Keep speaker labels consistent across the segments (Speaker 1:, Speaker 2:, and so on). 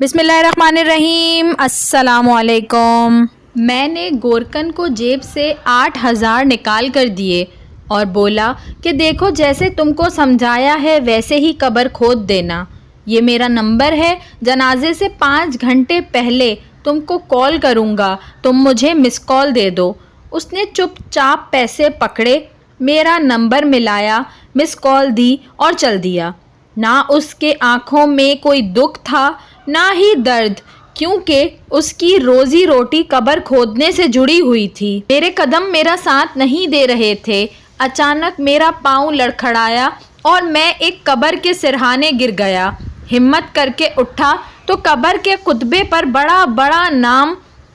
Speaker 1: بسم اللہ الرحمن الرحیم۔ السلام علیکم۔ میں نے گورکن کو جیب سے 8,000 نکال کر دیے اور بولا کہ دیکھو جیسے تم کو سمجھایا ہے ویسے ہی قبر کھود دینا۔ یہ میرا نمبر ہے، جنازے سے 5 گھنٹے پہلے تم کو کال کروں گا، تم مجھے مس کال دے دو۔ اس نے چپ چاپ پیسے پکڑے، میرا نمبر ملایا، مس کال دی اور چل دیا۔ نہ اس کے آنکھوں میں کوئی دکھ تھا نہ ہی درد، کیونکہ اس کی روزی روٹی قبر کھودنے سے جڑی ہوئی تھی۔ میرے قدم میرا ساتھ نہیں دے رہے تھے۔ اچانک میرا پاؤں لڑکھڑایا اور میں ایک قبر کے سرہانے گر گیا۔ ہمت کر کے اٹھا تو قبر کے خطبے پر بڑا بڑا نام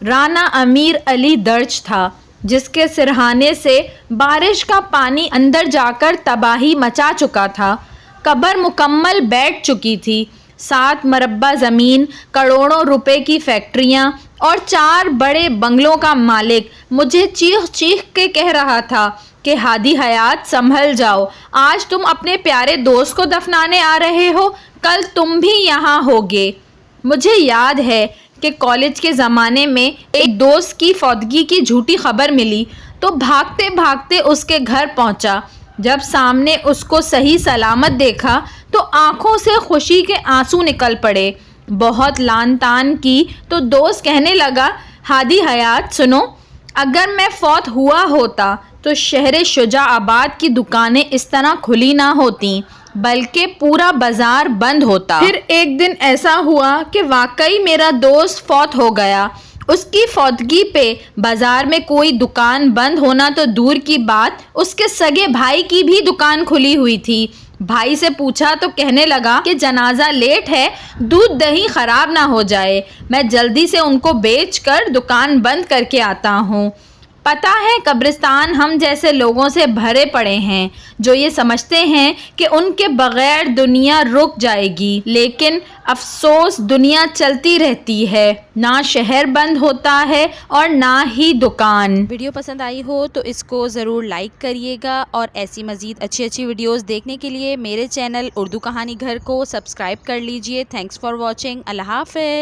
Speaker 1: رانا امیر علی درج تھا، جس کے سرہانے سے بارش کا پانی اندر جا کر تباہی مچا چکا تھا۔ قبر مکمل بیٹھ چکی تھی۔ 7 مربع زمین، کروڑوں روپے کی فیکٹریاں اور 4 بڑے بنگلوں کا مالک مجھے چیخ چیخ کے کہہ رہا تھا کہ ہادی حیات سنبھل جاؤ، آج تم اپنے پیارے دوست کو دفنانے آ رہے ہو، کل تم بھی یہاں ہوگے۔ مجھے یاد ہے کہ کالج کے زمانے میں ایک دوست کی فوتگی کی جھوٹی خبر ملی تو بھاگتے بھاگتے اس کے گھر پہنچا۔ جب سامنے اس کو صحیح سلامت دیکھا تو آنکھوں سے خوشی کے آنسو نکل پڑے۔ بہت لان تان کی تو دوست کہنے لگا، ہادی حیات سنو، اگر میں فوت ہوا ہوتا تو شہر شجاع آباد کی دکانیں اس طرح کھلی نہ ہوتیں، بلکہ پورا بازار بند ہوتا۔ پھر ایک دن ایسا ہوا کہ واقعی میرا دوست فوت ہو گیا۔ اس کی فوتگی پہ بازار میں کوئی دکان بند ہونا تو دور کی بات، اس کے سگے بھائی کی بھی دکان کھلی ہوئی تھی۔ بھائی سے پوچھا تو کہنے لگا کہ جنازہ لیٹ ہے، دودھ دہی خراب نہ ہو جائے، میں جلدی سے ان کو بیچ کر دکان بند کر کے آتا ہوں۔ پتہ ہے قبرستان ہم جیسے لوگوں سے بھرے پڑے ہیں جو یہ سمجھتے ہیں کہ ان کے بغیر دنیا رک جائے گی، لیکن افسوس دنیا چلتی رہتی ہے، نہ شہر بند ہوتا ہے اور نہ ہی دکان۔
Speaker 2: ویڈیو پسند آئی ہو تو اس کو ضرور لائک کریے گا اور ایسی مزید اچھی ویڈیوز دیکھنے کے لیے میرے چینل اردو کہانی گھر کو سبسکرائب کر لیجئے۔ Thanks for watching. اللہ حافظ۔